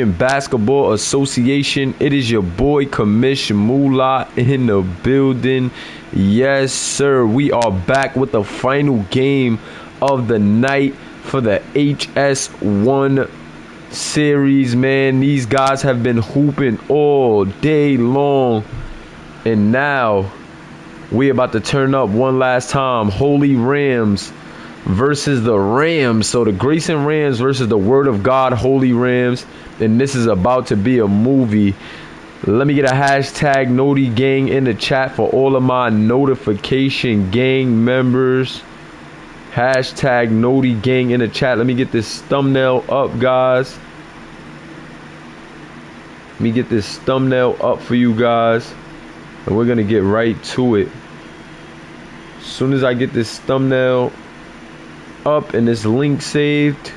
Basketball Association. It is your boy Commish Mula in the building. Yes sir, we are back with the final game of the night for the HS1 series. Man, these guys have been hooping all day long, and now we about to turn up one last time. Holy Rams versus the Rams. So the Grayson Rams versus the Word of God Holy Rams. And this is about to be a movie. Let me get a hashtag Noti Gang in the chat for all of my notification gang members. Hashtag Noti Gang in the chat. Let me get this thumbnail up, guys. Let me get this thumbnail up for you guys. And we're going to get right to it. As soon as I get this thumbnail up and this link saved,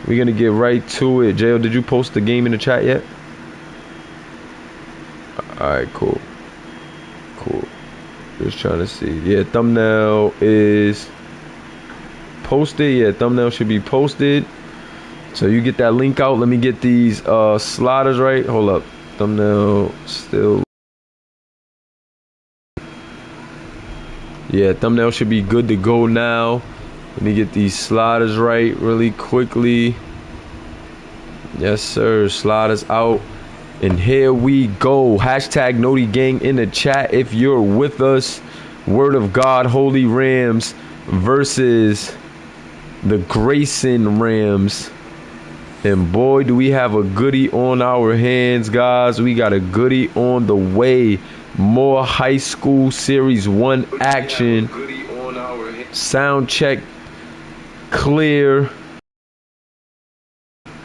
we're gonna get right to it. JL, did you post the game in the chat yet? Alright, cool. Just trying to see. Yeah, thumbnail is posted. Yeah, thumbnail should be posted. So you get that link out. Let me get these sliders right. Hold up. Thumbnail still. Yeah, thumbnail should be good to go now. Let me get these sliders right really quickly. Yes, sir. Sliders out. And here we go. Hashtag Noti Gang in the chat if you're with us. Word of God, Holy Rams versus the Grayson Rams. And boy, do we have a goodie on our hands, guys. We got a goodie on the way. More high school series 1 action. Sound check clear,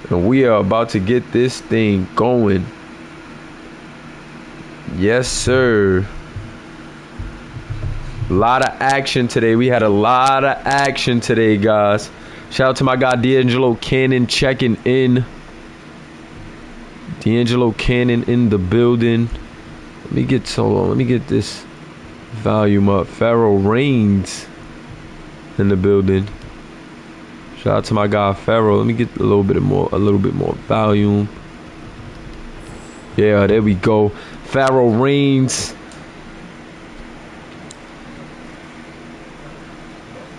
and we are about to get this thing going. Yes sir. A lot of action today. We had a lot of action today, guys. Shout out to my guy D'Angelo Cannon checking in. D'Angelo Cannon in the building. Let me get this volume up. Pharaoh Reigns in the building. Shout out to my guy Pharaoh. Let me get a little bit more volume. Yeah, there we go. Pharaoh Reigns.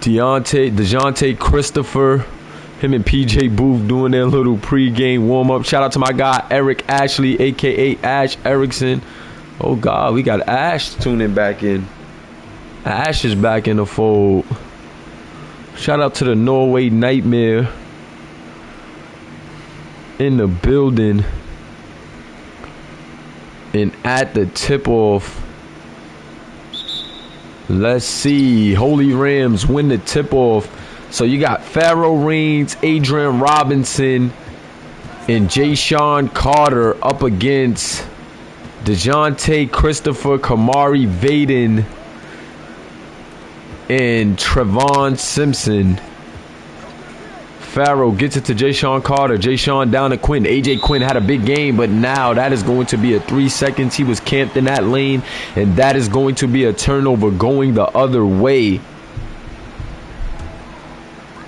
DeJounte Christopher. Him and PJ Booth doing their little pregame warm-up. Shout out to my guy Eric Ashley, aka Ash Erickson. Oh God, we got Ash tuning back in. Ash is back in the fold. Shout out to the Norway Nightmare in the building. And at the tip-off, let's see. Holy Rams win the tip-off. So you got Pharaoh Reigns, Adrian Robinson, and Jayshawn Carter up against DeJounte Christopher, Kamari Vaden, and Trevon Simpson. Pharaoh gets it to Jayshawn Carter. Jayshawn down to Quinn. AJ Quinn had a big game, but now that is going to be a 3 seconds. He was camped in that lane, and that is going to be a turnover going the other way.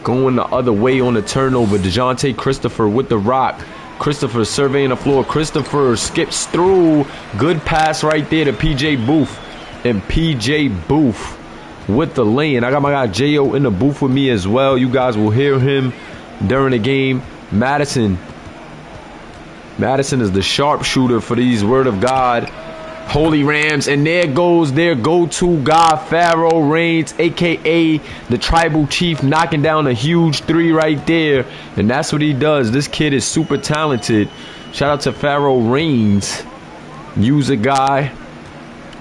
Going the other way on the turnover. DeJounte Christopher with the rock. Christopher surveying the floor. Christopher skips through. Good pass right there to PJ Booth. And PJ Booth with the lane. I got my guy J.O. in the booth with me as well. You guys will hear him during the game. Madison is the sharpshooter for these Word of God Holy Rams. And there goes their go-to guy, Pharaoh Reigns, a.k.a. the Tribal Chief, knocking down a huge 3 right there. And that's what he does. This kid is super talented. Shout out to Pharaoh Reigns. User guy.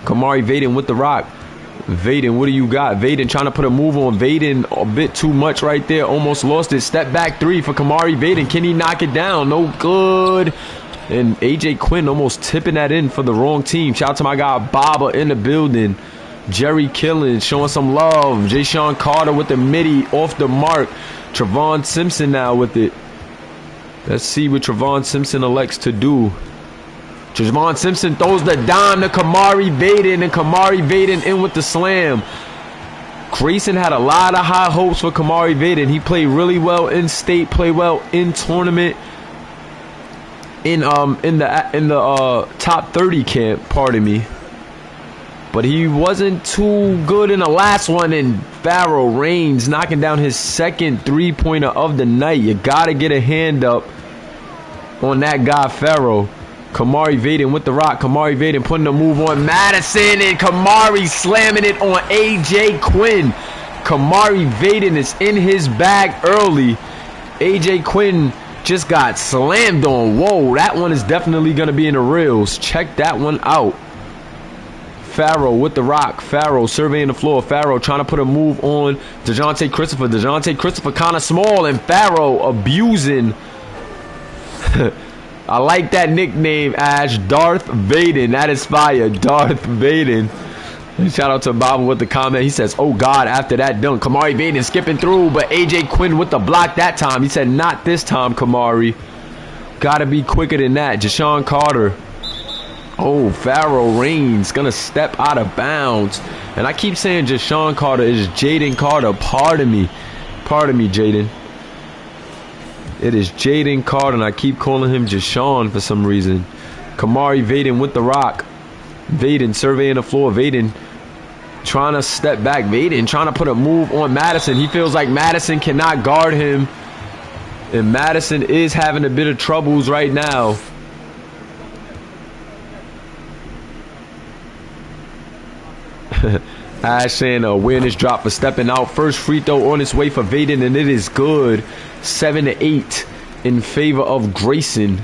Kamari Vaden with the rock. Vaden, what do you got? Vaden trying to put a move on Vaden. A bit too much right there. Almost lost it. Step back 3 for Kamari Vaden. Can he knock it down? No good. And AJ Quinn almost tipping that in for the wrong team. Shout out to my guy Baba in the building. Jerry Killen showing some love. Jayshawn Carter with the midi off the mark. Trevon Simpson now with it. Let's see what Trevon Simpson elects to do. Trevon Simpson throws the dime to Kamari Vaden, and Kamari Vaden in with the slam. Grayson had a lot of high hopes for Kamari Vaden. He played really well in state, played well in tournament. in the top 30 camp, pardon me. But he wasn't too good in the last one, and Pharaoh Reigns knocking down his second three-pointer of the night. You gotta get a hand up on that guy, Pharaoh. Kamari Vaden with the rock. Kamari Vaden putting a move on Madison, and Kamari slamming it on AJ Quinn. Kamari Vaden is in his bag early. AJ Quinn just got slammed on. Whoa, that one is definitely going to be in the reels. Check that one out. Pharaoh with the rock. Pharaoh surveying the floor. Pharaoh trying to put a move on DeJounte Christopher. DeJounte Christopher kind of small, and Pharaoh abusing. I like that nickname, Ash. Darth Vaden. That is fire. Darth Vaden. Shout out to Bob with the comment. He says, oh God, after that dunk. Kamari Vaden skipping through, but AJ Quinn with the block that time. He said, not this time, Kamari. Gotta be quicker than that. Jashawn Carter. Oh, Pharaoh Reigns gonna step out of bounds. And I keep saying Jashawn Carter is Jaden Carter. Pardon me. Pardon me, Jaden. It is Jaden Carter, and I keep calling him Jashawn for some reason. Kamari Vaden with the rock. Vaden surveying the floor. Vaden trying to step back. Vaden trying to put a move on Madison. He feels like Madison cannot guard him. And Madison is having a bit of troubles right now. Ash saying awareness drop for stepping out. First free throw on its way for Vaden, and it is good. 7-8 in favor of Grayson.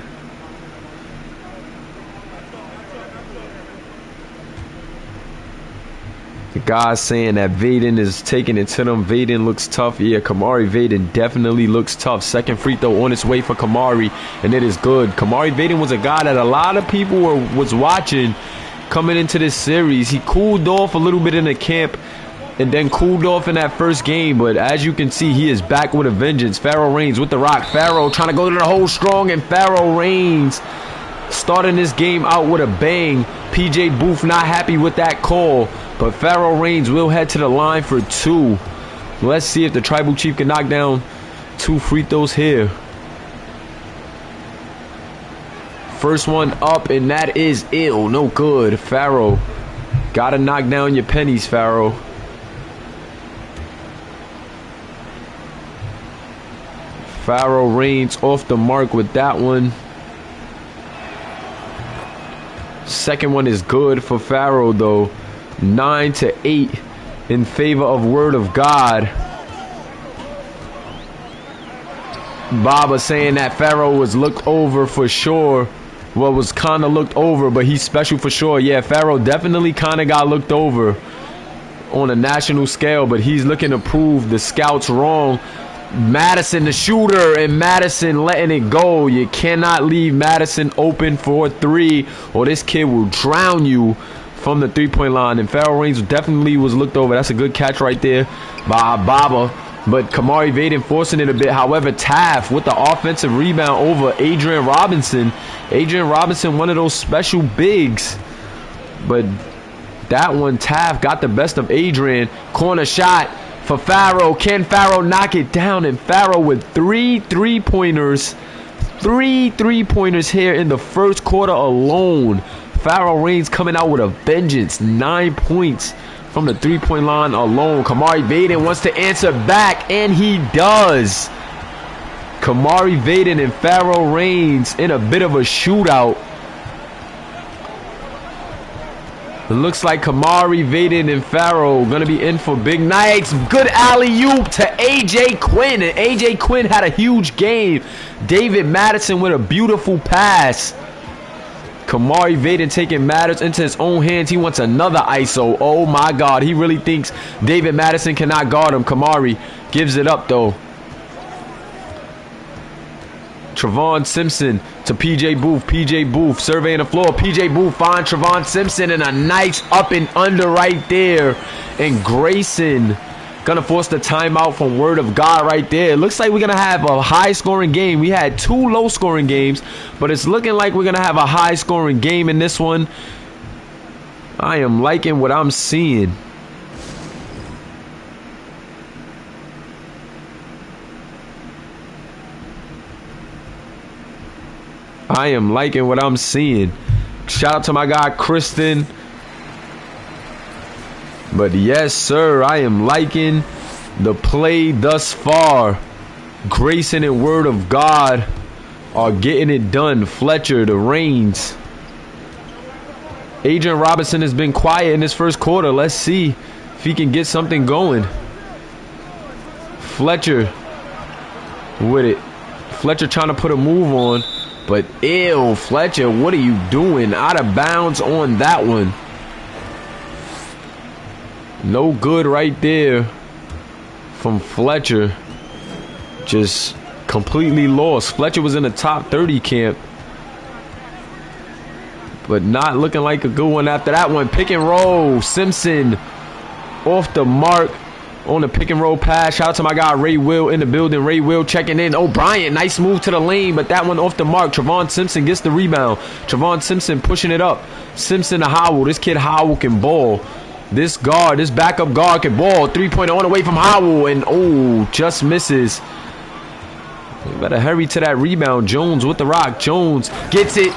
The guys saying that Vaden is taking it to them. Vaden looks tough. Yeah, Kamari Vaden definitely looks tough. Second free throw on its way for Kamari, and it is good. Kamari Vaden was a guy that a lot of people was watching coming into this series. He cooled off a little bit in the camp and then cooled off in that first game, but as you can see, he is back with a vengeance. Pharaoh Reigns with the rock. Pharaoh trying to go to the hole strong, and Pharaoh Reigns starting this game out with a bang. PJ Booth not happy with that call, but Pharaoh Reigns will head to the line for two. Let's see if the Tribal Chief can knock down two free throws here. First one up, and that is ill. No good. Pharaoh. Gotta knock down your pennies, Pharaoh. Pharaoh Reigns off the mark with that one. Second one is good for Pharaoh, though. 9-8 in favor of Word of God. Baba saying that Pharaoh was looked over for sure. Well, was kind of looked over, but he's special for sure. Yeah, Pharaoh definitely kind of got looked over on a national scale, but he's looking to prove the scouts wrong. Madison, the shooter, and Madison letting it go. You cannot leave Madison open for three, or this kid will drown you from the three-point line. And Pharaoh Reigns definitely was looked over. That's a good catch right there by Baba. But Kamari Vaden forcing it a bit. However, Taft with the offensive rebound over Adrian Robinson. Adrian Robinson, one of those special bigs. But that one, Taft got the best of Adrian. Corner shot for Pharaoh. Can Pharaoh knock it down? And Pharaoh with three three-pointers. Three three-pointers here in the first quarter alone. Pharaoh Reigns coming out with a vengeance. 9 points from the three-point line alone. Kamari Vaden wants to answer back, and he does. Kamari Vaden and Pharaoh Reigns in a bit of a shootout. It looks like Kamari Vaden and Pharaoh going to be in for big nights. Good alley-oop to AJ Quinn, and AJ Quinn had a huge game. David Madison with a beautiful pass. Kamari Vaden taking matters into his own hands. He wants another ISO. Oh my God. He really thinks David Madison cannot guard him. Kamari gives it up though. Trevon Simpson to PJ Booth. PJ Booth surveying the floor. PJ Booth finds Trevon Simpson, and a nice up and under right there. And Grayson gonna force the timeout from Word of God right there. It looks like we're gonna have a high scoring game. We had two low scoring games, but it's looking like we're gonna have a high scoring game in this one. I am liking what I'm seeing. I am liking what I'm seeing. Shout out to my guy, Kristen. But yes, sir, I am liking the play thus far. Grayson and Word of God are getting it done. Fletcher, the reins. Adrian Robinson has been quiet in this first quarter. Let's see if he can get something going. Fletcher with it. Fletcher trying to put a move on. But ew, Fletcher, what are you doing? Out of bounds on that one. No good right there from Fletcher. Just completely lost. Fletcher was in the top 30 camp, but not looking like a good one after that one. Pick and roll. Simpson off the mark on the pick and roll pass. Shout out to my guy Ray Will in the building. Ray Will checking in. O'Brien, nice move to the lane, but that one off the mark. Trevon Simpson gets the rebound. Trevon Simpson pushing it up. Simpson to Howell. This kid Howell can ball. This guard, this backup guard can ball. 3-pointer on the way from Howell, and just misses. You better hurry to that rebound. Jones with the rock. Jones gets it.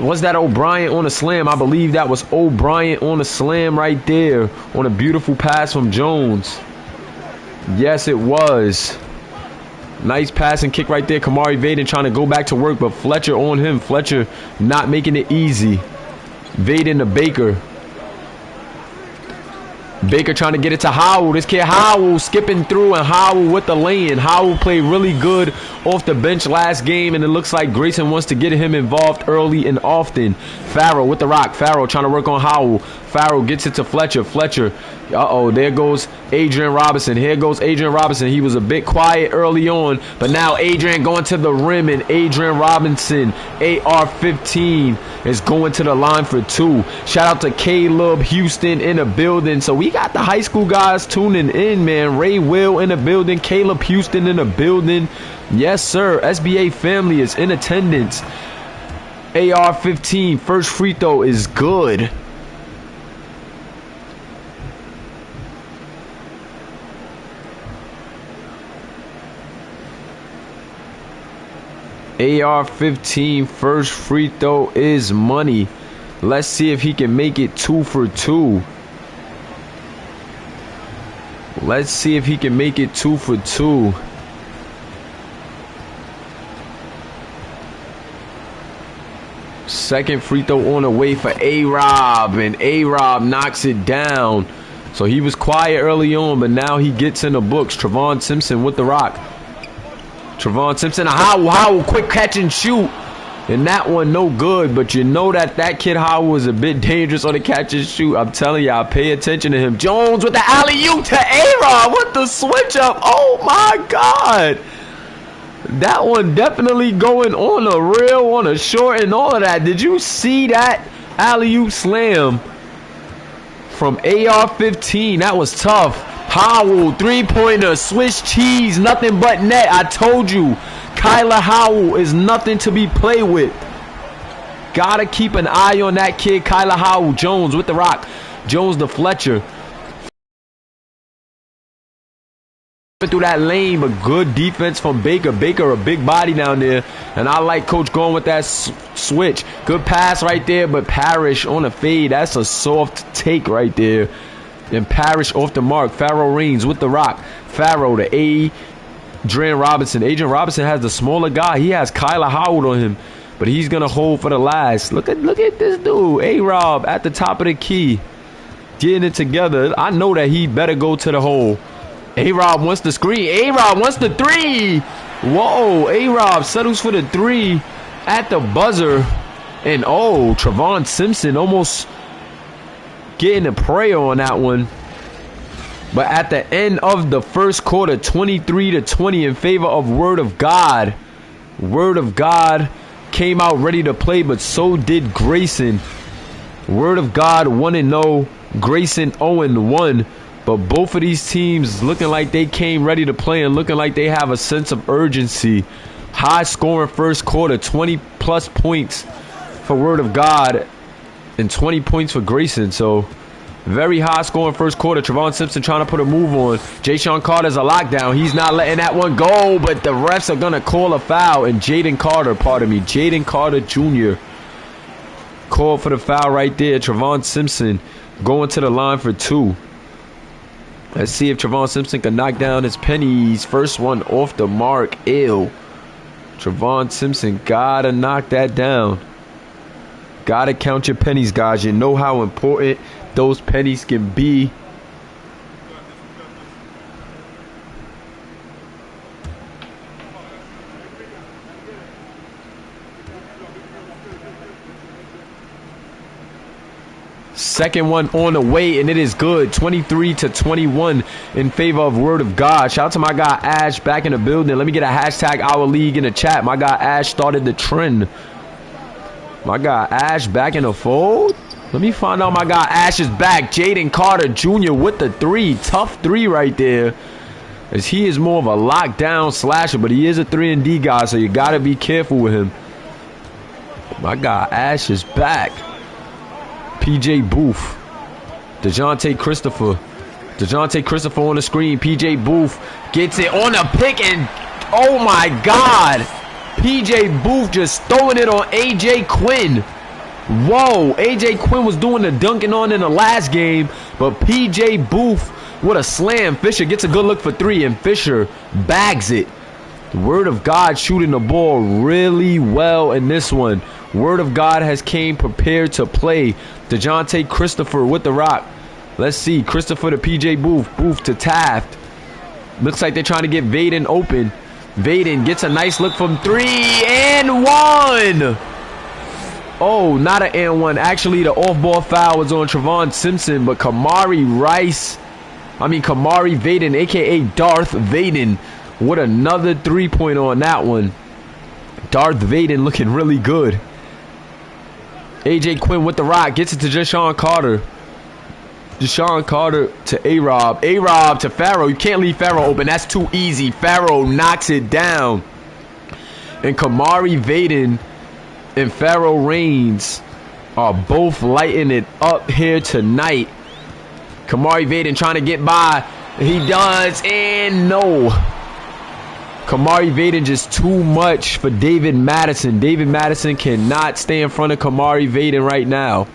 Was that O'Brien on a slam? I believe that was O'Brien on a slam right there on a beautiful pass from Jones. Yes, it was. Nice pass and kick right there. Kamari Vaden trying to go back to work, but Fletcher on him. Fletcher not making it easy. Vaden to Baker. Baker trying to get it to Howell. This kid Howell skipping through, and Howell with the lay-in. Howell played really good off the bench last game, and it looks like Grayson wants to get him involved early and often. Farrell with the rock. Farrell trying to work on Howell. Farrell gets it to Fletcher. Fletcher. There goes Adrian Robinson. Here goes Adrian Robinson. He was a bit quiet early on, but now Adrian going to the rim, and Adrian Robinson, AR-15, is going to the line for two. Shout out to Caleb Houston in the building. So we got the high school guys tuning in, man. Ray Will in the building. Caleb Houston in the building. Yes, sir. SBA family is in attendance. AR-15, first free throw is good. AR-15 first free throw is money. Let's see if he can make it 2 for 2. Let's see if he can make it 2 for 2. Second free throw on the way for A-Rob, and A-Rob knocks it down. So he was quiet early on, but now he gets in the books. Trevon Simpson with the rock. Trevon Simpson, Howell, quick catch and shoot. And that one no good, but you know that kid Howell was a bit dangerous on the catch and shoot. I'm telling y'all, pay attention to him. Jones with the alley-oop to A-Rod with the switch up. Oh my God. That one definitely going on a reel, on a short, and all of that. Did you see that alley-oop slam from AR-15? That was tough. Howell, three-pointer, Swiss cheese, nothing but net. I told you, Kyler Howell is nothing to be played with. Gotta keep an eye on that kid, Kyler Howell. Jones with the rock. Jones to Fletcher. Through that lane, but good defense from Baker. Baker, a big body down there, and I like Coach going with that switch. Good pass right there, but Parrish on a fade. That's a soft take right there. And Parrish off the mark. Farrell Reigns with the rock. Farrell to Adrian Robinson. Adrian Robinson has the smaller guy. He has Kyler Howard on him, but he's gonna hold for the last. Look at this dude, A-Rob at the top of the key, getting it together. I know that he better go to the hole. A-Rob wants the screen. A-Rob wants the three. Whoa, A-Rob settles for the three at the buzzer. And Trevon Simpson almost getting a prayer on that one. But at the end of the first quarter, 23-20 in favor of Word of God. Word of God came out ready to play, but so did Grayson. Word of God 1-0. Grayson 0-1. But both of these teams looking like they came ready to play and looking like they have a sense of urgency. High scoring first quarter, 20+ points for Word of God and 20 points for Grayson. So Very high scoring first quarter. Trevon Simpson trying to put a move on. Jayshawn Carter's a lockdown. He's not letting that one go, but the refs are going to call a foul. And Jaden Carter Jr. called for the foul right there. Trevon Simpson going to the line for 2. Let's see if Trevon Simpson can knock down his pennies. First one off the mark. Ill. Trevon Simpson gotta knock that down. Gotta count your pennies, guys. You know how important those pennies can be. Second one on the way, and it is good. 23-21 in favor of Word of God. Shout out to my guy Ash back in the building. Let me get a hashtag Our League in the chat. My guy Ash started the trend. My guy Ash back in the fold. Let me find out my guy Ash is back. Jaden Carter Jr. with the 3. Tough 3 right there. As he is more of a lockdown slasher, but he is a 3-and-D guy, so you got to be careful with him. My guy Ash is back. PJ Booth. DeJounte Christopher on the screen. PJ Booth gets it on a pick, and oh my God. PJ Booth just throwing it on AJ Quinn. Whoa, AJ Quinn was doing the dunking on in the last game, but PJ Booth with a slam. Fisher gets a good look for 3, and Fisher bags it. The Word of God shooting the ball really well in this one. Word of God has came prepared to play. DeJounte Christopher with the rock. Let's see. Christopher to PJ Booth. Booth to Taft. Looks like they're trying to get Vaden open. Vaden gets a nice look from 3 and 1. Oh, not an and 1. Actually, the off-ball foul was on Trevon Simpson, but Kamari Vaden, a.k.a. Darth Vaden, with another 3-pointer on that one. Darth Vaden looking really good. AJ Quinn with the rock. Gets it to Jayshawn Carter. Jayshawn Carter to A-Rob. A-Rob to Farrell. You can't leave Farrell open. That's too easy. Farrell knocks it down. And Kamari Vaden and Farrell Reigns are both lighting it up here tonight. Kamari Vaden trying to get by. He does, and no. Kamari Vaden just too much for David Madison. David Madison cannot stay in front of Kamari Vaden right now.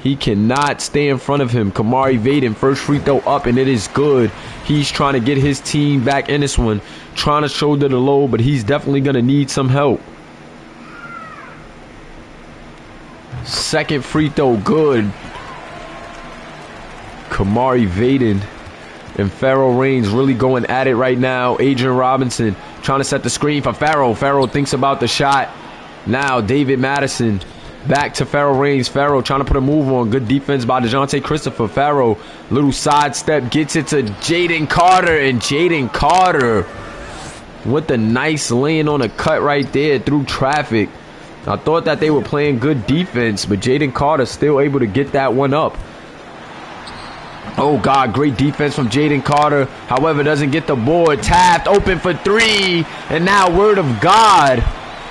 He cannot stay in front of him. Kamari Vaden, first free throw up, and it is good. He's trying to get his team back in this one. Trying to shoulder the load, but he's definitely going to need some help. Second free throw, good. Kamari Vaden and Farrell Reigns really going at it right now. Adrian Robinson trying to set the screen for Farrell. Farrell thinks about the shot. Now David Madison back to Farrell Reigns. Farrell trying to put a move on. Good defense by DeJounte Christopher. Farrell, little sidestep, gets it to Jaden Carter. And Jaden Carter with the nice laying on a cut right there through traffic. I thought that they were playing good defense, but Jaden Carter still able to get that one up. Oh, God, great defense from Jaden Carter. However, doesn't get the board. Taft open for 3. And now Word of God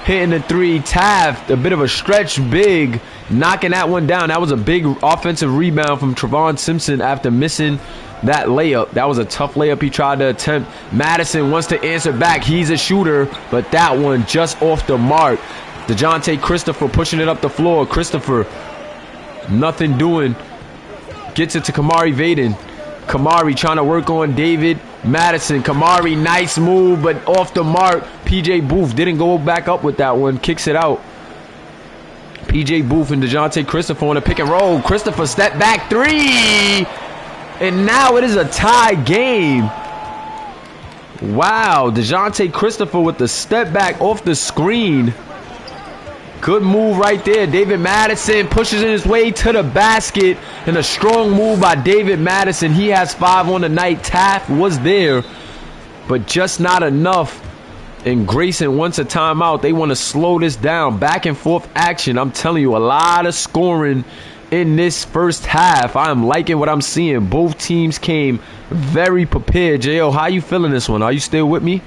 hitting the 3. Taft, a bit of a stretch big, knocking that one down. That was a big offensive rebound from Trevon Simpson after missing that layup. That was a tough layup he tried to attempt. Madison wants to answer back. He's a shooter, but that one just off the mark. DeJounte Christopher pushing it up the floor. Christopher, nothing doing. Gets it to Kamari Vaden. Kamari trying to work on David Madison. Kamari, nice move, but off the mark. PJ Booth didn't go back up with that one. Kicks it out. PJ Booth and DeJounte Christopher on a pick and roll. Christopher step back 3. And now it is a tie game. Wow. DeJounte Christopher with the step back off the screen. Good move right there. David Madison pushes in his way to the basket. And a strong move by David Madison. He has 5 on the night. Taft was there, but just not enough. And Grayson wants a timeout. They want to slow this down. Back and forth action. I'm telling you, a lot of scoring in this first half. I am liking what I'm seeing. Both teams came very prepared. J.O., how you feeling this one? Are you still with me?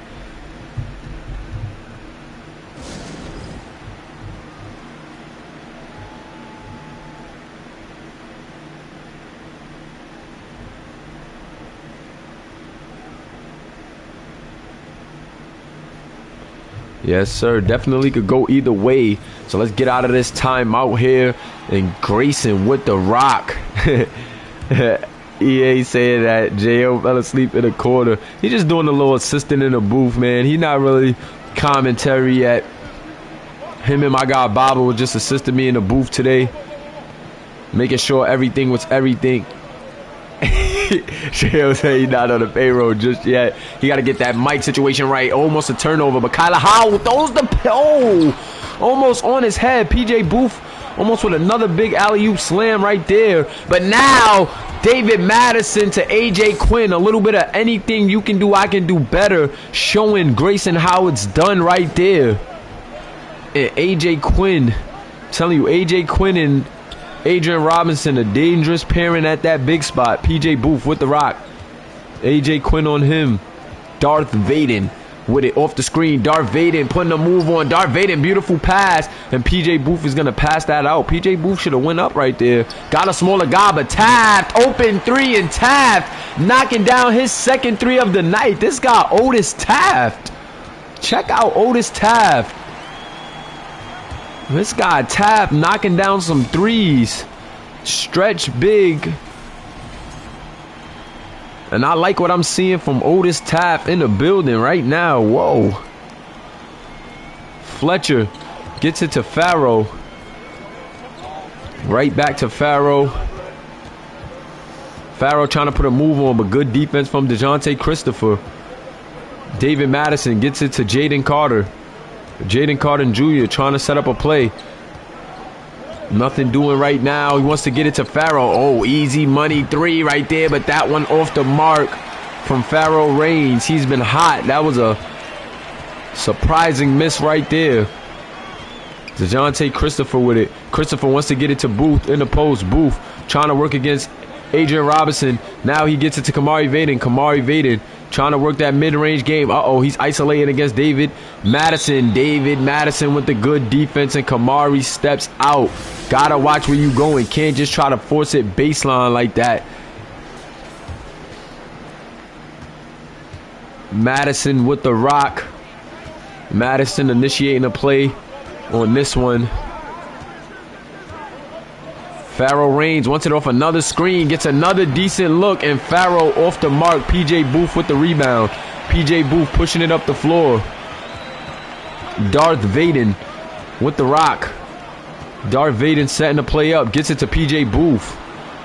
Yes, sir. Definitely could go either way. So let's get out of this timeout here. And Grayson with the rock. EA said that J.O. fell asleep in the quarter. He's just doing a little assistant in the booth, man. He's not really commentary yet. Him and my guy Baba was just assisting me in the booth today, making sure everything was everything. J.O. said he's not on the payroll just yet. He got to get that mic situation right. Almost a turnover, but Kyler Howell throws the almost on his head. PJ Booth almost with another big alley-oop slam right there. But now David Madison to AJ Quinn. A little bit of anything you can do, I can do better. Showing Grayson how it's done right there. And AJ Quinn, I'm telling you, AJ Quinn and Adrian Robinson, a dangerous pairing at that big spot. PJ Booth with the rock. AJ Quinn on him. Darth Vaden with it off the screen. Darth Vaden putting a move on. Darth Vaden, beautiful pass. And PJ Booth is going to pass that out. PJ Booth should have went up right there. Got a smaller guy, but Taft, open three, and Taft knocking down his second three of the night. This guy, Otis Taft. Check out Otis Taft. This guy Taft knocking down some threes. Stretch big. And I like what I'm seeing from Otis Taft in the building right now. Whoa. Fletcher gets it to Farrow. Right back to Farrow. Farrow trying to put a move on, but good defense from DeJounte Christopher. David Madison gets it to Jaden Carter. Jaden Carter Jr. trying to set up a play. Nothing doing right now. He wants to get it to Farrow. Oh, easy money three right there, but that one off the mark from Farrow Reigns. He's been hot. That was a surprising miss right there. DeJounte Christopher with it. Christopher wants to get it to Booth in the post. Booth trying to work against Adrian Robinson. Now he gets it to Kamari Vaden. Kamari Vaden trying to work that mid-range game. Uh-oh, he's isolated against David Madison. David Madison with the good defense, and Kamari steps out. Gotta watch where you going. Can't just try to force it baseline like that. Madison with the rock. Madison initiating a play on this one. Farrow Reigns wants it off another screen, gets another decent look, and Farrow off the mark. PJ Booth with the rebound. PJ Booth pushing it up the floor. Darth Vaden with the rock. Darth Vaden setting the play up, gets it to PJ Booth.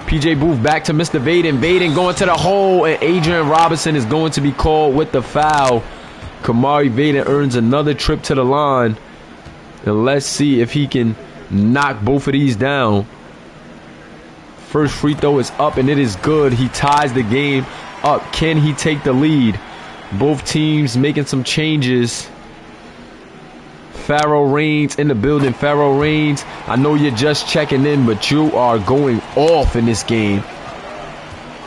PJ Booth back to Mr. Vaden. Vaden going to the hole, and Adrian Robinson is going to be called with the foul. Kamari Vaden earns another trip to the line. And let's see if he can knock both of these down. First free throw is up, and it is good. He ties the game up. Can he take the lead? Both teams making some changes. Farrow Reigns in the building. Farrow Reigns, I know you're just checking in, but you are going off in this game.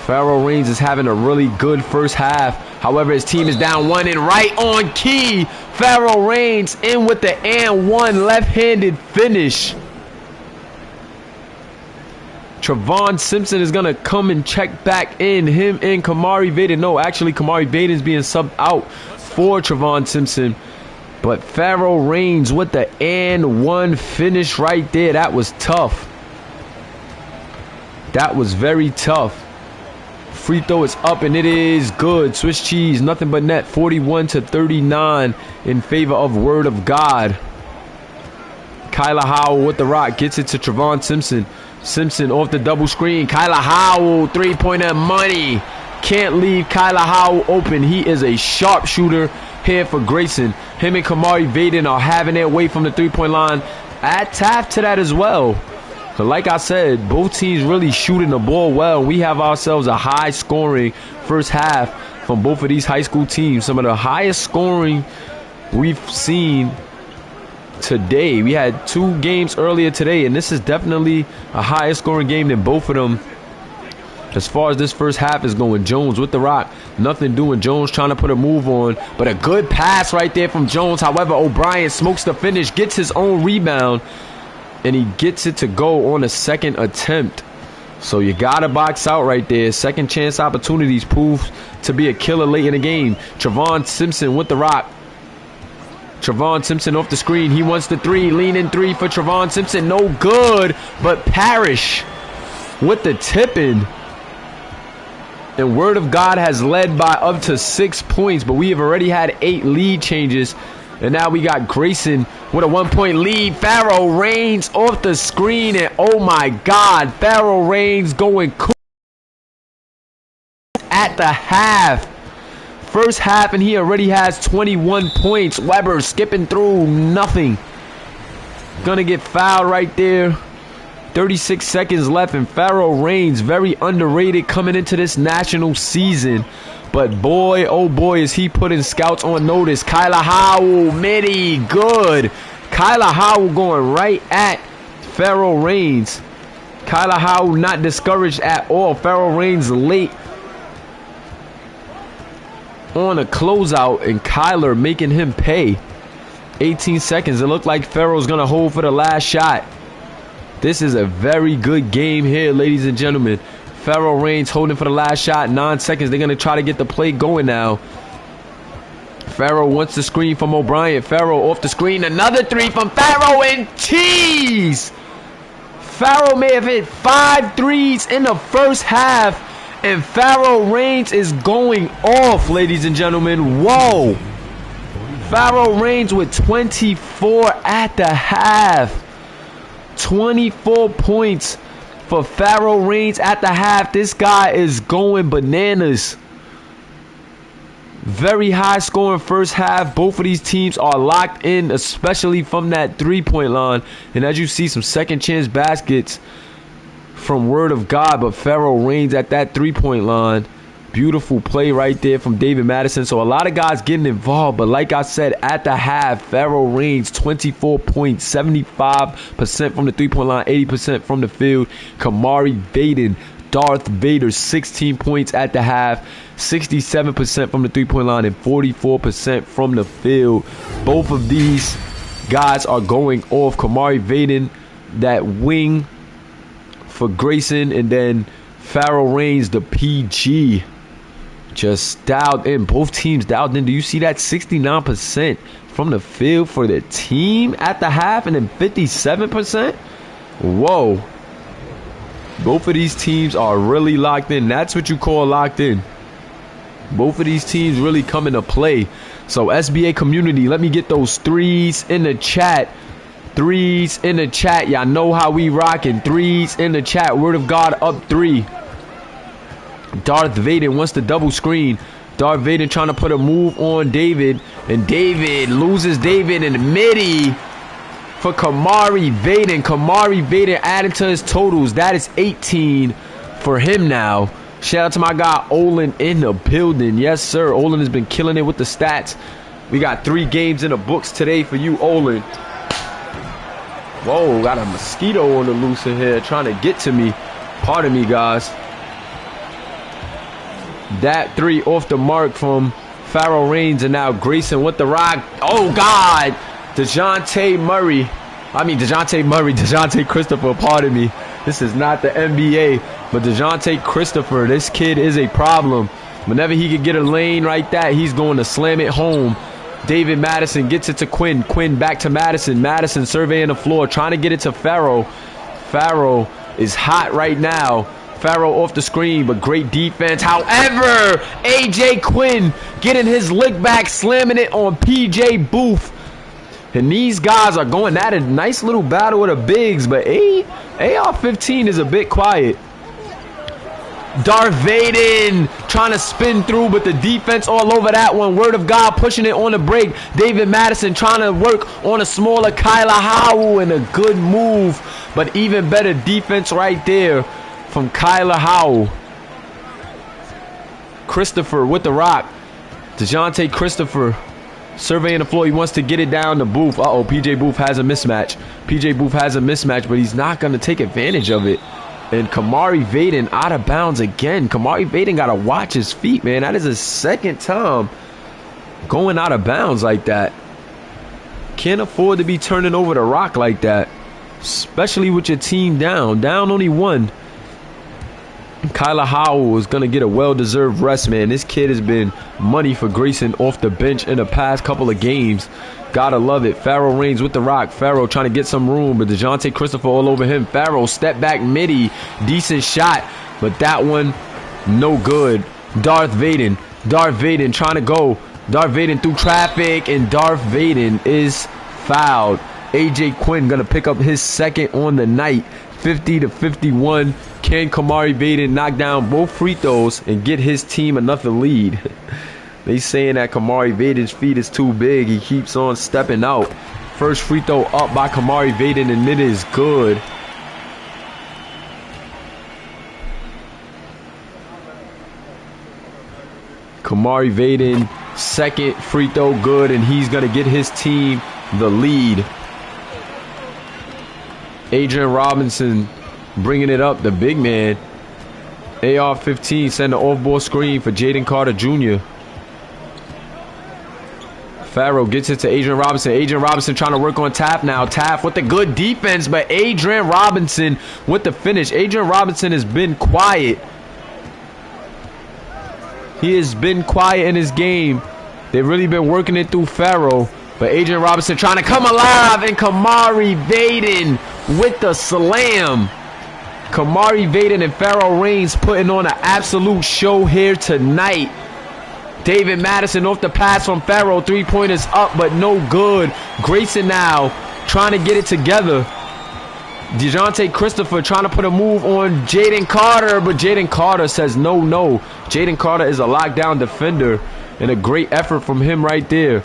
Farrow Reigns is having a really good first half. However, his team is down one, and right on key, Farrow Reigns in with the and one left-handed finish. Trevon Simpson is going to come and check back in. Him and Kamari Vaden. No, actually, Kamari Vaden is being subbed out for Trevon Simpson. But Farrow Reigns with the and one finish right there. That was tough. That was very tough. Free throw is up, and it is good. Swiss cheese, nothing but net. 41-39 in favor of Word of God. Kyler Howell with the rock. Gets it to Trevon Simpson. Simpson off the double screen. Kyler Howell, three-pointer money. Can't leave Kyler Howell open. He is a sharpshooter here for Grayson. Him and Kamari Vaden are having their way from the three-point line. Add Taft to that as well. So like I said, both teams really shooting the ball well. We have ourselves a high-scoring first half from both of these high school teams. Some of the highest scoring we've seen today. We had two games earlier today, and this is definitely a higher scoring game than both of them. As far as this first half is going, Jones with the rock. Nothing doing. Jones trying to put a move on, but a good pass right there from Jones. However, O'Brien smokes the finish, gets his own rebound, and he gets it to go on a second attempt. So you got to box out right there. Second chance opportunities prove to be a killer late in the game. Trevon Simpson with the rock. Trevon Simpson off the screen. He wants the three. Lean in three for Trevon Simpson. No good. But Parrish with the tip-in. And Word of God has led by up to 6 points. But we have already had 8 lead changes. And now we got Grayson with a 1-point lead. Pharaoh Reigns off the screen. And oh my God, Pharaoh Reigns going cool at the half. First half, and he already has 21 points. Weber skipping through, nothing. Gonna get fouled right there. 36 seconds left, and Pharaoh Reigns, very underrated coming into this national season. But boy, oh boy, is he putting scouts on notice. Kyler Howell, midi, good. Kyler Howell going right at Pharaoh Reigns. Kyler Howell not discouraged at all. Pharaoh Reigns late on a closeout, and Kyler making him pay. 18 seconds. It looked like Pharaoh's gonna hold for the last shot. This is a very good game here, ladies and gentlemen. Pharaoh Reigns holding for the last shot. 9 seconds. They're gonna try to get the play going now. Pharaoh wants the screen from O'Brien. Pharaoh off the screen. Another three from Pharaoh, and tease. Pharaoh may have hit 5 threes in the first half. And Pharaoh Reigns is going off, ladies and gentlemen. Whoa. Pharaoh Reigns with 24 at the half. 24 points for Pharaoh Reigns at the half. This guy is going bananas. Very high scoring first half. Both of these teams are locked in, especially from that 3-point line. And as you see, some second chance baskets from Word of God, but Pharaoh Reigns at that 3-point line. Beautiful play right there from David Madison. So a lot of guys getting involved, but like I said, at the half, Pharaoh Reigns 24 points, 75% from the 3-point line, 80% from the field. Kamari Vaden, Darth Vader, 16 points at the half, 67% from the 3-point line and 44% from the field. Both of these guys are going off. Kamari Vaden, that wing for Grayson, and then Pharaoh Reigns, the PG, just dialed in. Both teams dialed in. Do you see that? 69% from the field for the team at the half, and then 57%. Whoa. Both of these teams are really locked in. That's what you call locked in. Both of these teams really come into play. So SBA community, let me get those threes in the chat. Threes in the chat. Y'all know how we rocking. Threes in the chat. Word of God up 3. Darth Vaden wants to double screen. Darth Vaden trying to put a move on David. And David loses David in the midi for Kamari Vaden. Kamari Vaden added to his totals. That is 18 for him now. Shout out to my guy Olin in the building. Yes, sir. Olin has been killing it with the stats. We got 3 games in the books today for you, Olin. Whoa, got a mosquito on the loose in here trying to get to me. Pardon me, guys. That 3 off the mark from Pharaoh Reigns, and now Grayson with the rock. Oh, God. DeJounte Christopher, pardon me. This is not the NBA, but DeJounte Christopher, this kid is a problem. Whenever he could get a lane like that, he's going to slam it home. David Madison gets it to Quinn. Quinn back to Madison. Madison surveying the floor, trying to get it to Pharaoh. Pharaoh is hot right now. Pharaoh off the screen, but great defense. However, AJ Quinn getting his lick back, slamming it on PJ Booth. And these guys are going at a nice little battle with the bigs, but AR-15 is a bit quiet. Darth Vaden trying to spin through, but the defense all over that one. Word of God pushing it on the break. David Madison trying to work on a smaller Kyler Howell, and a good move, but even better defense right there from Kyler Howell. Christopher with the rock. DeJounte Christopher surveying the floor. He wants to get it down to Booth. Uh-oh, PJ Booth has a mismatch. PJ Booth has a mismatch, but he's not going to take advantage of it. And Kamari Vaden out of bounds again. Kamari Vaden got to watch his feet, man. That is his second time going out of bounds like that. Can't afford to be turning over the rock like that, especially with your team down. Down only 1. Kyler Howell is going to get a well-deserved rest, man. This kid has been money for Grayson off the bench in the past couple of games. Gotta love it. Farrell Reigns with the rock. Farrell trying to get some room, but DeJounte Christopher all over him. Farrell step back midi. Decent shot, but that one no good. Darth Vaden. Darth Vaden trying to go. Darth Vaden through traffic, and Darth Vaden is fouled. AJ Quinn going to pick up his second on the night. 50-51. Can Kamari Vaden knock down both free throws and get his team another lead? They saying that Kamari Vaden's feet is too big. He keeps on stepping out. First free throw up by Kamari Vaden, and it is good. Kamari Vaden, second free throw good, and he's going to get his team the lead. Adrian Robinson bringing it up, the big man. AR-15 send an off-ball screen for Jaden Carter Jr. Farrell gets it to Adrian Robinson. Adrian Robinson trying to work on Taft now. Taft with the good defense, but Adrian Robinson with the finish. Adrian Robinson has been quiet. He has been quiet in his game. They've really been working it through Farrell. But Adrian Robinson trying to come alive, and Kamari Vaden with the slam. Kamari Vaden and Farrell Reigns putting on an absolute show here tonight. David Madison off the pass from Farrell. Three-pointers up, but no good. Grayson now trying to get it together. DeJounte Christopher trying to put a move on Jaden Carter, but Jaden Carter says no. Jaden Carter is a lockdown defender, and a great effort from him right there.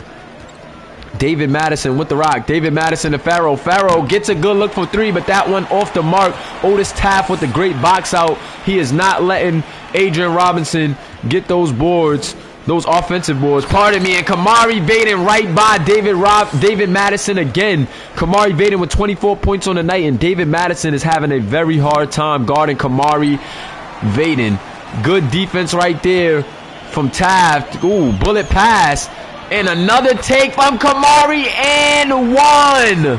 David Madison with the rock. David Madison to Farrell. Farrell gets a good look for three, but that one off the mark. Otis Taft with the great box out. He is not letting Adrian Robinson get those boards, those offensive boards. Pardon me. And Kamari Vaden right by David Madison again. Kamari Vaden with 24 points on the night, and David Madison is having a very hard time guarding Kamari Vaden. Good defense right there from Taft. Ooh, bullet pass. And another take from Kamari, and one.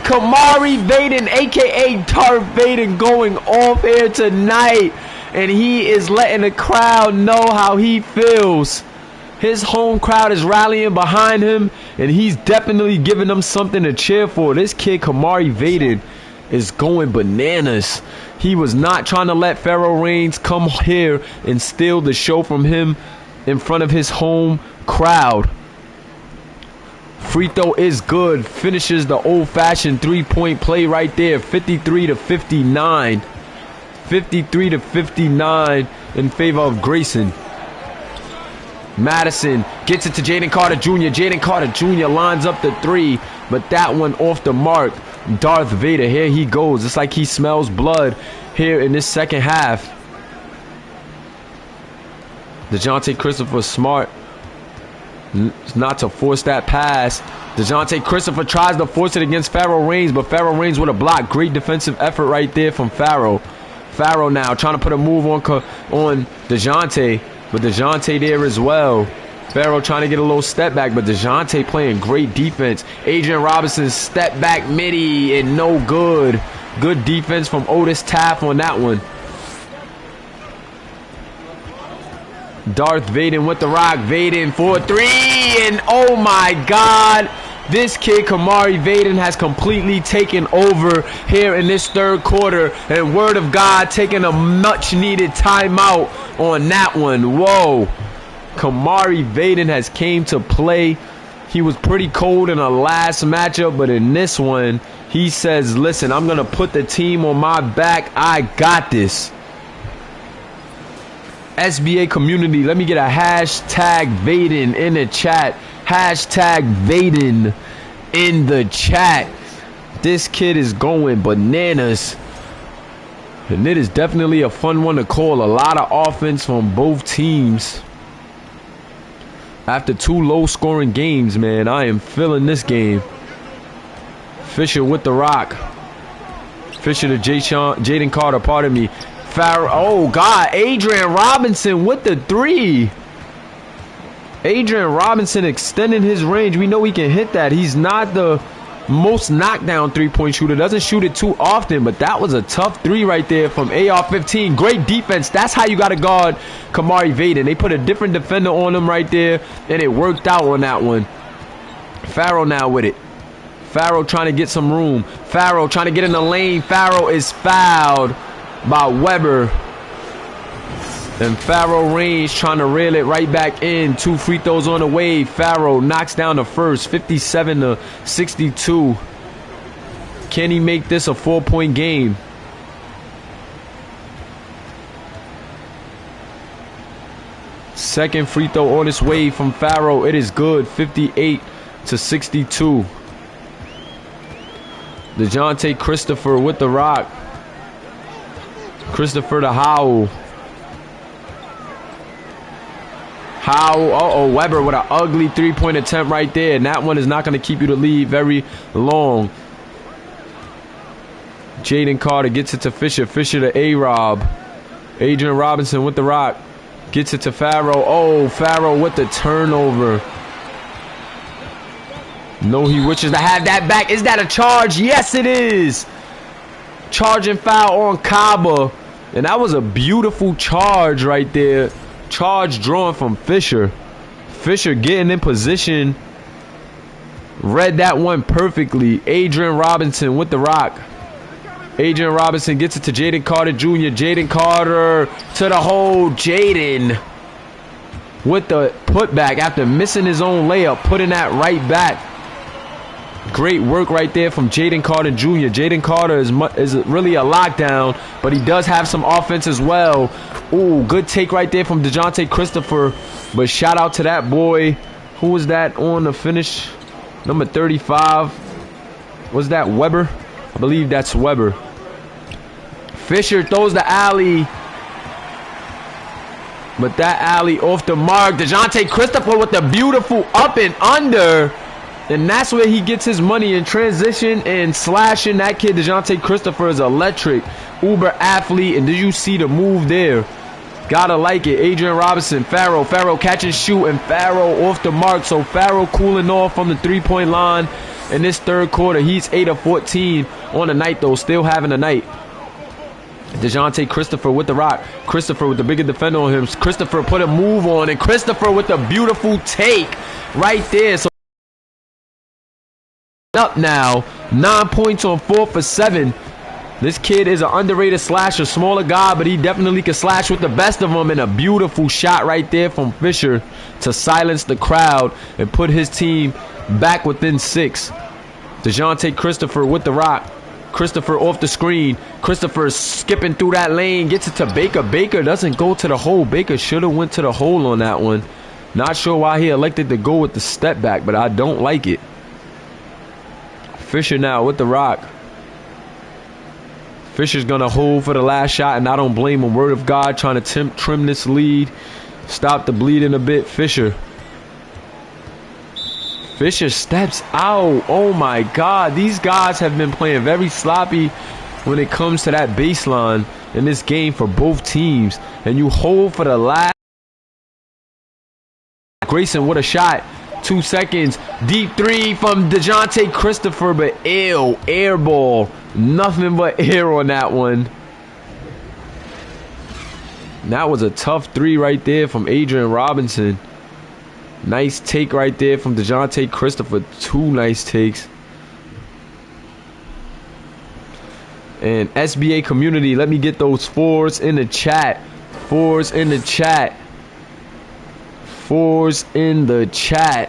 Kamari Vaden, a.k.a. Darth Vaden, going off here tonight. And he is letting the crowd know how he feels. His home crowd is rallying behind him, and he's definitely giving them something to cheer for. This kid, Kamari Vaden, is going bananas. He was not trying to let Farrell Reigns come here and steal the show from him in front of his home crowd. Free throw is good. Finishes the old-fashioned three-point play right there. 53-59. 53-59 in favor of Grayson. Madison gets it to Jaden Carter Jr. Jaden Carter Jr. lines up the three, but that one off the mark. Darth Vader, here he goes. It's like he smells blood here in this second half. DeJounte Christopher smart not to force that pass. DeJounte Christopher tries to force it against Farrell Reigns, but Farrell Reigns with a block. Great defensive effort right there from Farrell. Farrell now trying to put a move on DeJounte, but DeJounte there as well. Farrell trying to get a little step back, but DeJounte playing great defense. Adrian Robinson step back midi, and no good. Good defense from Otis Taft on that one. Darth Vaden with the rock. Vaden for three, and oh my God, this kid Kamari Vaden has completely taken over here in this third quarter, and word of God, taking a much needed timeout on that one. Whoa, Kamari Vaden has came to play. He was pretty cold in the last matchup, but in this one he says, listen, I'm gonna put the team on my back. I got this. SBA community, let me get a hashtag Vaden in the chat. Hashtag Vaden in the chat. This kid is going bananas, and it is definitely a fun one to call. A lot of offense from both teams. After two low-scoring games, man, I am feeling this game. Fisher with the rock. Fisher to Jaden Carter, pardon me. Farrell, oh God, Adrian Robinson with the three. Adrian Robinson extending his range. We know he can hit that. He's not the most knockdown three-point shooter. Doesn't shoot it too often, but that was a tough three right there from AR-15. Great defense. That's how you got to guard Kamari Vaden. They put a different defender on him right there, and it worked out on that one. Farrell now with it. Farrell trying to get some room. Farrell trying to get in the lane. Farrell is fouled by Weber. And Farrell Range trying to reel it right back in. 2 free throws on the way. Farrell knocks down the first, 57-62. Can he make this a 4-point game? Second free throw on its way from Farrell. It is good, 58-62. DeJounte Christopher with the rock. Christopher to Howell. Howell, Weber with an ugly three-point attempt right there. And that one is not going to keep you the lead very long. Jaden Carter gets it to Fisher. Fisher to A-Rob. Adrian Robinson with the rock. Gets it to Farrell. Oh, Farrell with the turnover. No, he wishes to have that back. Is that a charge? Yes, it is. Charging foul on Kaba. And that was a beautiful charge right there. Charge drawn from Fisher. Fisher getting in position. Read that one perfectly. Adrian Robinson with the rock. Adrian Robinson gets it to Jaden Carter Jr. Jaden Carter to the hole. Jaden with the putback after missing his own layup. Putting that right back. Great work right there from Jaden Carter Jr. Jaden Carter is really a lockdown, but he does have some offense as well. Ooh, good take right there from DeJounte Christopher. But shout out to that boy. Who was that on the finish? Number 35. Was that Weber? I believe that's Weber. Fisher throws the alley. But that alley off the mark. DeJounte Christopher with the beautiful up and under. And that's where he gets his money in transition and slashing. That kid, DeJounte Christopher, is electric. Uber athlete. And did you see the move there? Gotta like it. Adrian Robinson, Farrell. Farrell catch and shoot, and Farrell off the mark. So Farrell cooling off from the three-point line in this third quarter. He's 8 of 14 on the night, though. Still having a night. DeJounte Christopher with the rock. Christopher with the bigger defender on him. Christopher put a move on, and Christopher with a beautiful take right there. So up now, 9 points on 4 for 7. This kid is an underrated slasher, smaller guy, but he definitely can slash with the best of them. And a beautiful shot right there from Fisher to silence the crowd and put his team back within 6. DeJounte Christopher with the rock. Christopher off the screen. Christopher skipping through that lane, gets it to Baker. Baker doesn't go to the hole. Baker should have went to the hole on that one. Not sure why he elected to go with the step back, but I don't like it. Fisher now with the rock. Fisher's going to hold for the last shot, and I don't blame him. Word of God, trying to trim this lead. Stop the bleeding a bit. Fisher steps out. Oh, my God. These guys have been playing very sloppy when it comes to that baseline in this game for both teams. And you hold for the last. Grayson with a shot. 2 seconds. Deep three from DeJounte Christopher, but ew, air ball. Nothing but air on that one. That was a tough three right there from Adrian Robinson. Nice take right there from DeJounte Christopher. 2 nice takes. And SBA community, let me get those 4s in the chat. 4s in the chat. 4s in the chat.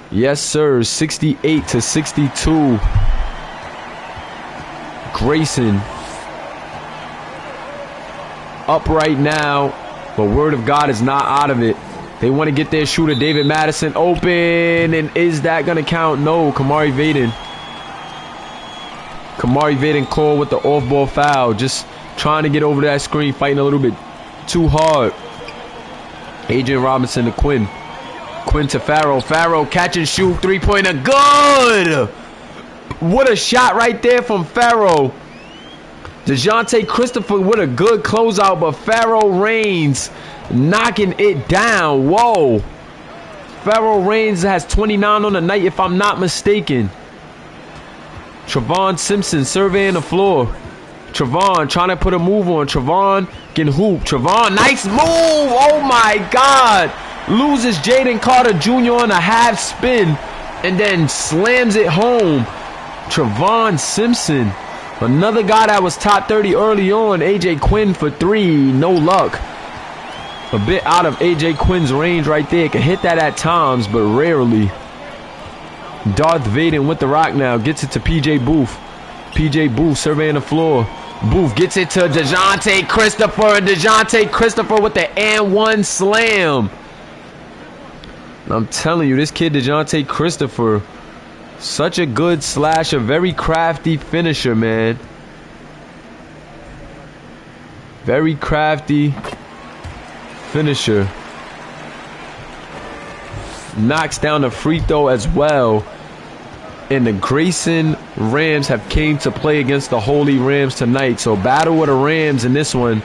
Yes, sir. 68-62. Grayson up right now, but word of God is not out of it. They want to get their shooter David Madison open, and is that going to count? No. Kamari Vaden called with the off-ball foul. Just trying to get over that screen, fighting a little bit too hard. Adrian Robinson to Quinn. Quinn to Farrell. Farrell catch and shoot. Three-pointer. Good! What a shot right there from Farrell. DeJounte Christopher with a good closeout, but Farrell Reigns knocking it down. Whoa. Pharaoh Reigns has 29 on the night, if I'm not mistaken. Trevon Simpson surveying the floor. Trevon trying to put a move on. Trevon can hoop. Trevon, nice move. Oh my God. Loses Jaden Carter Jr. on a half spin and then slams it home. Trevon Simpson, another guy that was top 30 early on. AJ Quinn for three, no luck. A bit out of AJ Quinn's range right there. Can hit that at times, but rarely. Darth Vaden with the rock now. Gets it to PJ Booth. PJ Booth surveying the floor. Booth gets it to DeJounte Christopher. And DeJounte Christopher with the and one slam. I'm telling you, this kid DeJounte Christopher, such a good slasher, very crafty finisher, man. Very crafty finisher. Knocks down the free throw as well. And the Grayson Rams have came to play against the Holy Rams tonight. So battle with the Rams in this one.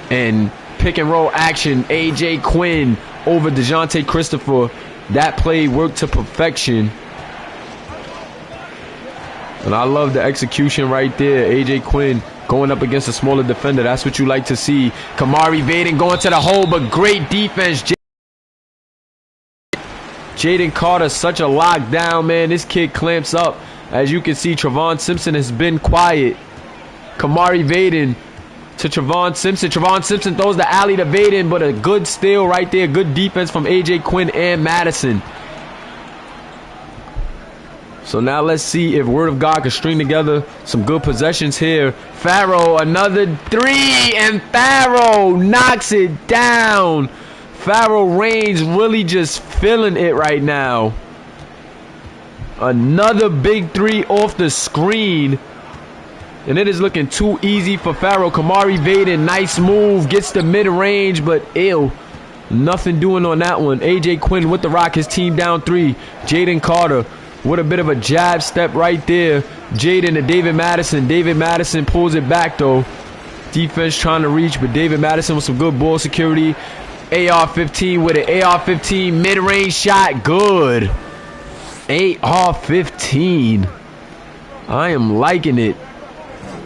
And pick and roll action. AJ Quinn over DeJounte Christopher. That play worked to perfection. And I love the execution right there. AJ Quinn going up against a smaller defender. That's what you like to see. Kamari Vaden going to the hole, but great defense. Jaden Carter, such a lockdown, man. This kid clamps up. As you can see, Trevon Simpson has been quiet. Kamari Vaden to Trevon Simpson. Trevon Simpson throws the alley to Vaden, but a good steal right there. Good defense from AJ Quinn and Madison. So now let's see if Word of God can string together some good possessions here. Pharaoh, another three, and Pharaoh knocks it down. Pharaoh Reigns really just feeling it right now. Another big three off the screen. And it is looking too easy for Pharaoh. Kamari Vaden, nice move. Gets the mid-range, but ill. Nothing doing on that one. AJ Quinn with the rock. His team down three. Jaden Carter with a bit of a jab step right there. Jaden to David Madison. David Madison pulls it back, though. Defense trying to reach, but David Madison with some good ball security. AR-15 with an AR-15 mid-range shot. Good. AR-15. I am liking it.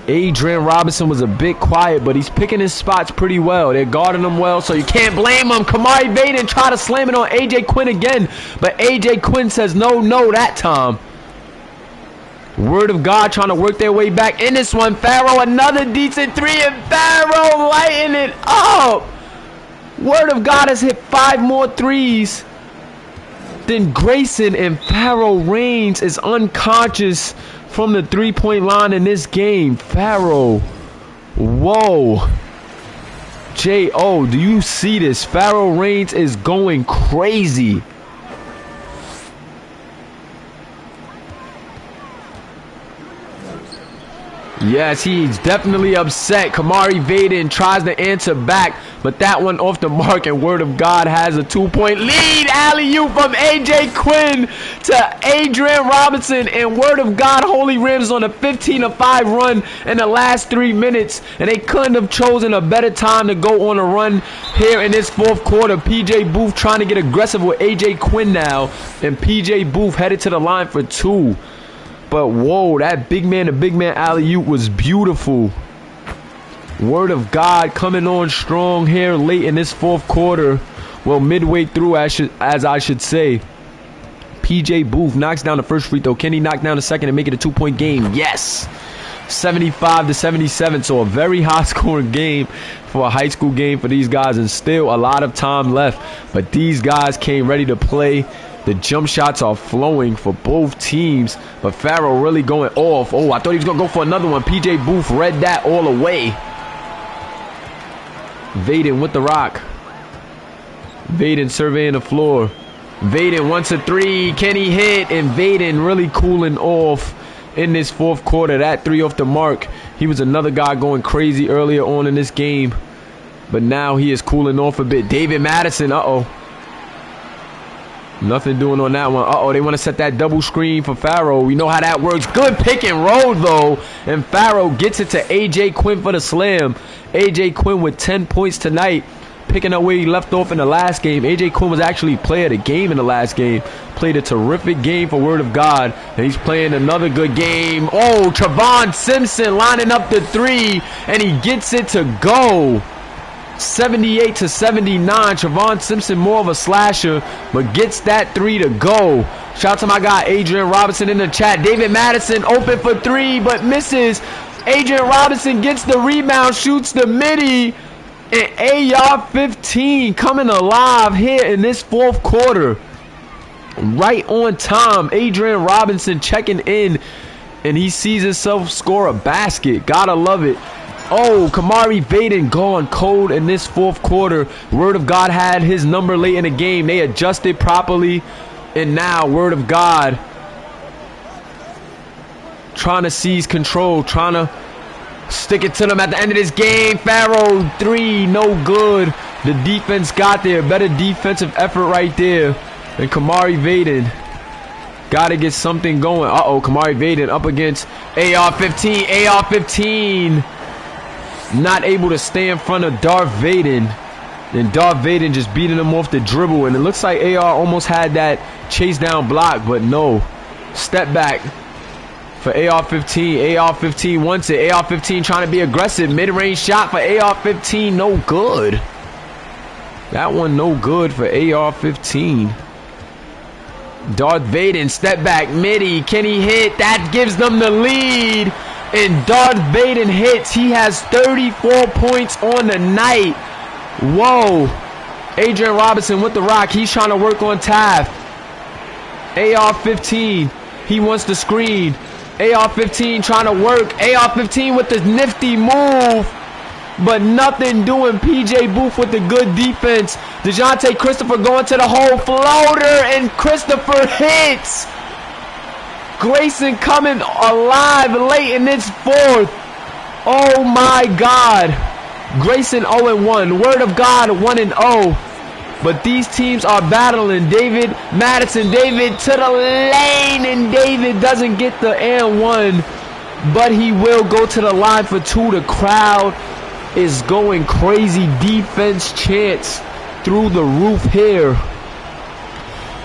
Adrian Robinson was a bit quiet, but he's picking his spots pretty well. They're guarding him well, so you can't blame him. Kamari Vaden try to slam it on AJ Quinn again, but AJ Quinn says no that time. Word of God trying to work their way back in this one. Pharaoh, another decent three, and Pharaoh lighting it up. Word of God has hit 5 more threes than Grayson, and Pharaoh Reigns is unconscious from the three-point line in this game. Pharaoh, whoa. J.O., do you see this? Pharaoh Reigns is going crazy. Yes, he's definitely upset. Kamari Vaden tries to answer back, but that one off the mark, and Word of God has a 2-point lead. Alley-oop from AJ Quinn to Adrian Robinson, and Word of God, Holy Rams on a 15-5 run in the last 3 minutes, and they couldn't have chosen a better time to go on a run here in this fourth quarter. PJ Booth trying to get aggressive with AJ Quinn now, and PJ Booth headed to the line for 2. But whoa, that big man to big man alley-oop was beautiful. Word of God coming on strong here late in this fourth quarter. Well, midway through, as I should say. PJ Booth knocks down the first free throw. Can he knock down the second and make it a 2-point game? Yes. 75-77. So a very high-scoring game for a high school game for these guys, and still a lot of time left. But these guys came ready to play. The jump shots are flowing for both teams, but Pharaoh really going off. Oh, I thought he was going to go for another one. PJ Booth read that all away. Vaden with the rock. Vaden surveying the floor. Vaden wants a three. Can he hit? And Vaden really cooling off in this fourth quarter. That three off the mark. He was another guy going crazy earlier on in this game, but now he is cooling off a bit. David Madison, nothing doing on that one. They want to set that double screen for Pharaoh. We know how that works. Good pick and roll, though. And Pharaoh gets it to AJ Quinn for the slam. AJ Quinn with 10 points tonight. picking up where he left off in the last game. AJ Quinn was actually player of the game in the last game. Played a terrific game for Word of God. And he's playing another good game. Oh, Trevon Simpson lining up the three. And he gets it to go. 78 to 79. Trevon Simpson more of a slasher, but gets that three to go. Shout out to my guy Adrian Robinson in the chat. David Madison open for three, but misses. Adrian Robinson gets the rebound, shoots the midi, and AR-15 coming alive here in this fourth quarter. Right on time. Adrian Robinson checking in, and he sees himself score a basket. Gotta love it. Oh, Kamari Vaden gone cold in this fourth quarter. Word of God had his number late in the game. They adjusted properly, and now Word of God trying to seize control, trying to stick it to them at the end of this game. Farrow three, no good. The defense got there. Better defensive effort right there. And Kamari Vaden got to get something going. Uh-oh, Kamari Vaden up against AR-15. AR-15 not able to stay in front of Darth Vaden. And Darth Vaden just beating him off the dribble. And it looks like AR almost had that chase down block, but no. Step back for AR-15. AR-15 wants it. AR-15 trying to be aggressive. Mid-range shot for AR-15. No good. That one no good for AR-15. Darth Vaden, step back, midi. Can he hit? That gives them the lead. And Darth Vaden hits. He has 34 points on the night. Whoa. Adrian Robinson with the rock. He's trying to work on Taft. AR-15. He wants the screen. AR-15 trying to work. AR-15 with the nifty move. But nothing doing. PJ Booth with the good defense. DeJounte Christopher going to the hole. Floater. And Christopher hits. Grayson coming alive late in this fourth. Oh my God. Grayson 0-1. Word of God 1-0. But these teams are battling. David Madison. David to the lane. And David doesn't get the and one. But he will go to the line for two. The crowd is going crazy. Defense chants through the roof here.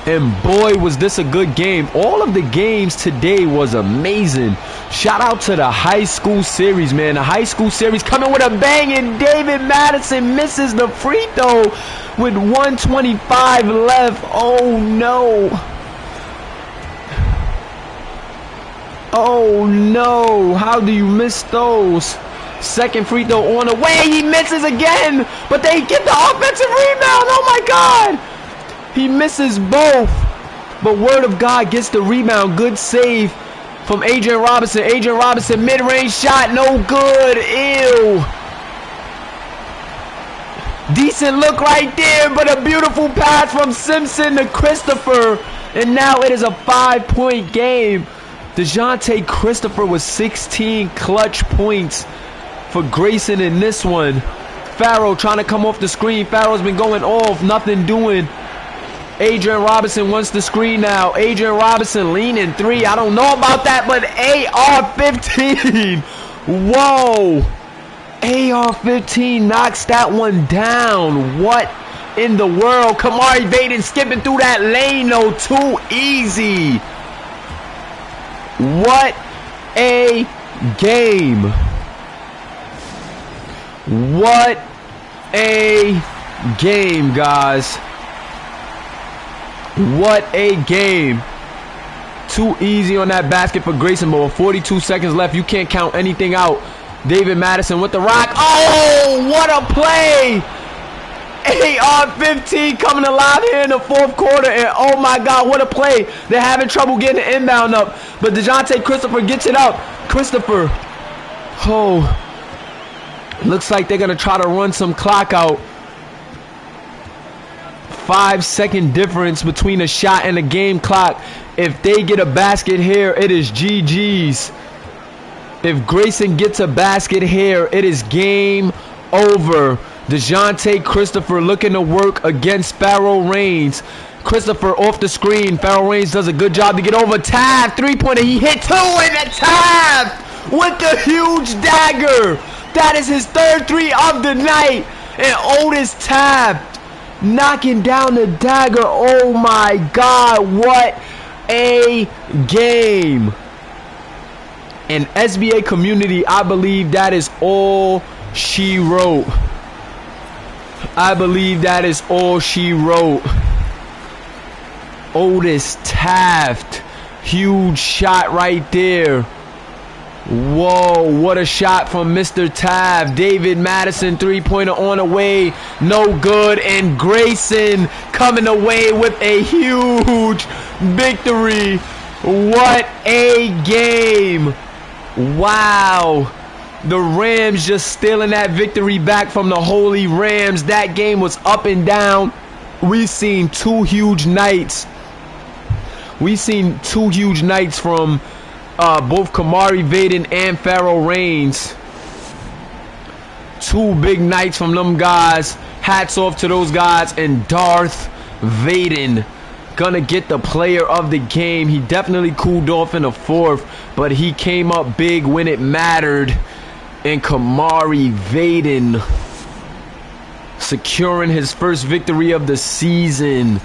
And boy, was this a good game. All of the games today was amazing. Shout out to the high school series, man. The high school series coming with a bang, and David Madison misses the free throw with 1:25 left. Oh no. Oh no. How do you miss those? Second free throw on the way. He misses again, but they get the offensive rebound. Oh my God. He misses both, but Word of God gets the rebound. Good save from Adrian Robinson. Adrian Robinson, mid-range shot, no good. Ew. Decent look right there, but a beautiful pass from Simpson to Christopher. And now it is a 5-point game. DeJounte Christopher with 16 clutch points for Grayson in this one. Farrow trying to come off the screen. Farrow's been going off, nothing doing. Adrian Robinson wants the screen now. Adrian Robinson leaning three. I don't know about that, but AR-15. Whoa. AR-15 knocks that one down. What in the world? Kamari Vaden skipping through that lane, though. Too easy. What a game. What a game, guys. What a game. Too easy on that basket for Grayson, but with 42 seconds left, you can't count anything out. David Madison with the rock. Oh, what a play. AR-15 coming alive here in the fourth quarter, and oh my God, what a play. They're having trouble getting the inbound up, but DeJounte Christopher gets it up. Christopher. Oh, looks like they're going to try to run some clock out. 5-second difference between a shot and a game clock. If they get a basket here, it is GG's. If Grayson gets a basket here, it is game over. DeJounte Christopher looking to work against Farrell Reigns. Christopher off the screen. Farrell Reigns does a good job to get over. Taft, three-pointer. He hit two, and a Taft with the huge dagger. That is his third three of the night. And Otis tapped, knocking down the dagger. Oh my God, what a game. And SBA community, I believe that is all she wrote. I believe that is all she wrote. Otis Taft, huge shot right there. Whoa, what a shot from Mr. Taft. David Madison, three-pointer on the way, no good. And Grayson coming away with a huge victory. What a game. Wow. The Rams just stealing that victory back from the Holy Rams. That game was up and down. We've seen two huge nights. We've seen two huge nights from both Kamari Vaden and Pharaoh Reigns. Two big nights from them guys. Hats off to those guys. And Darth Vaden gonna get the player of the game. He definitely cooled off in the fourth, but he came up big when it mattered. And Kamari Vaden securing his first victory of the season.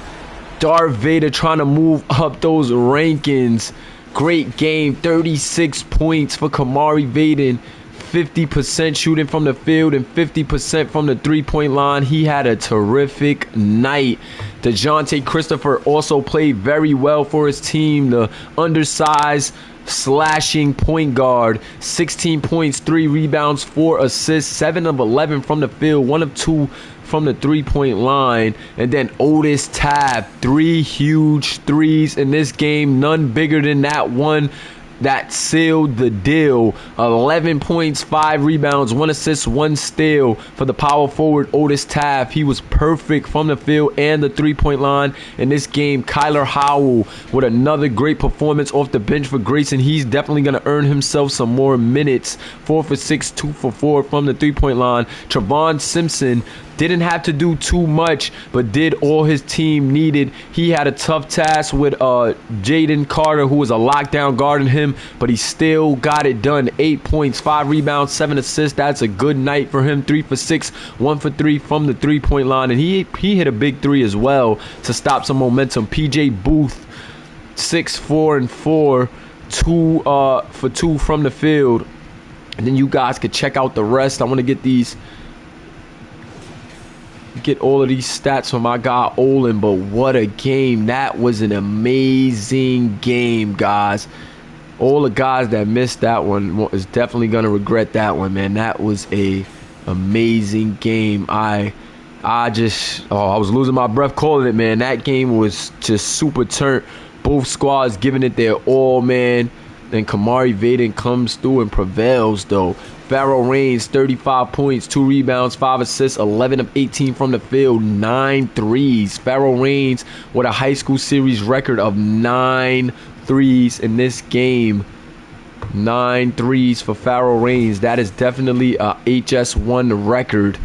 Darth Vader trying to move up those rankings. Great game. 36 points for Kamari Vaden. 50% shooting from the field and 50% from the three-point line. He had a terrific night. DeJounte Christopher also played very well for his team. The undersized slashing point guard. 16 points, 3 rebounds, 4 assists, 7 of 11 from the field, 1 of 2 from the three-point line. And then Otis Taft, 3 huge threes in this game. None bigger than that one that sealed the deal. 11 points, 5 rebounds, 1 assist, 1 steal for the power forward Otis Taft. He was perfect from the field and the three-point line in this game. Kyler Howell with another great performance off the bench for Grayson. He's definitely going to earn himself some more minutes. 4 for 6, 2 for 4 from the three-point line. Trevon Simpson didn't have to do too much, but did all his team needed. He had a tough task with Jaden Carter, who was a lockdown guarding him, but he still got it done. 8 points, 5 rebounds, 7 assists. That's a good night for him. 3 for 6, 1 for 3 from the three-point line. And he hit a big three as well to stop some momentum. PJ Booth, 6, 4, and 4, 2 for 2 from the field. And then you guys could check out the rest. I want to get all of these stats from my guy Olin, but what a game. That was an amazing game, guys. All the guys that missed that one is definitely gonna regret that one, man. That was a amazing game. I was losing my breath calling it, man. That game was just super turnt. Both squads giving it their all, man. Then Kamari Vaden comes through and prevails, though. Pharaoh Reigns, 35 points, 2 rebounds, 5 assists, 11 of 18 from the field, 9 threes. Pharaoh Reigns with a high school series record of 9 threes in this game. 9 threes for Pharaoh Reigns. That is definitely a HS1 record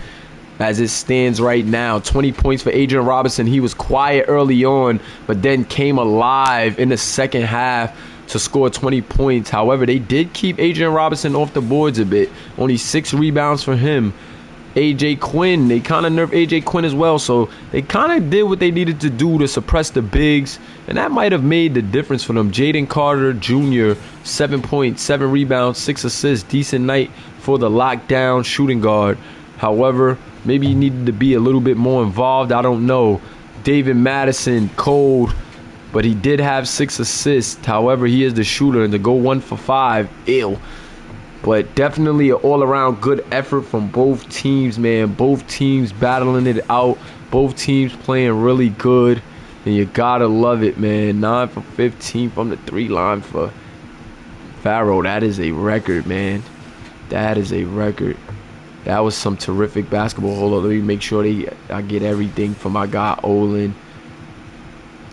as it stands right now. 20 points for Adrian Robinson. He was quiet early on, but then came alive in the second half to score 20 points. However, they did keep Adrian Robinson off the boards a bit. Only 6 rebounds for him. AJ Quinn, they kind of nerfed AJ Quinn as well, so they kind of did what they needed to do to suppress the bigs, and that might have made the difference for them. Jaden Carter Jr., 7 points, 7 rebounds, 6 assists. Decent night for the lockdown shooting guard. However, maybe he needed to be a little bit more involved. I don't know. David Madison, cold, but he did have 6 assists. However, he is the shooter, and to go 1 for 5, ill. But definitely an all-around good effort from both teams, man. Both teams battling it out. Both teams playing really good. And you gotta love it, man. 9 for 15 from the 3 line for Pharaoh. That is a record, man. That is a record. That was some terrific basketball. Hold on, let me make sure I get everything for my guy Olin,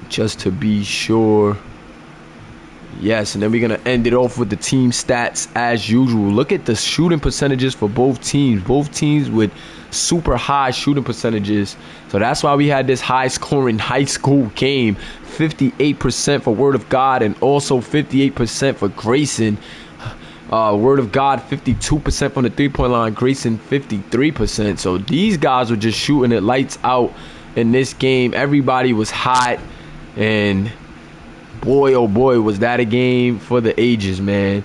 just to be sure. Yes, and then we're going to end it off with the team stats as usual. Look at the shooting percentages for both teams. Both teams with super high shooting percentages. So that's why we had this high-scoring high school game. 58% for Word of God and also 58% for Grayson. Word of God, 52% from the three-point line. Grayson, 53%. So these guys were just shooting it lights out in this game. Everybody was hot, and boy, oh boy, was that a game for the ages, man.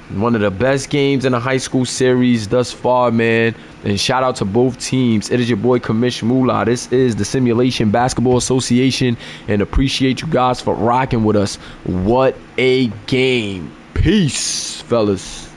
One of the best games in the high school series thus far, man. And shout out to both teams. It is your boy Commish Moolah. This is the Simulation Basketball Association, and appreciate you guys for rocking with us. What a game. Peace, fellas.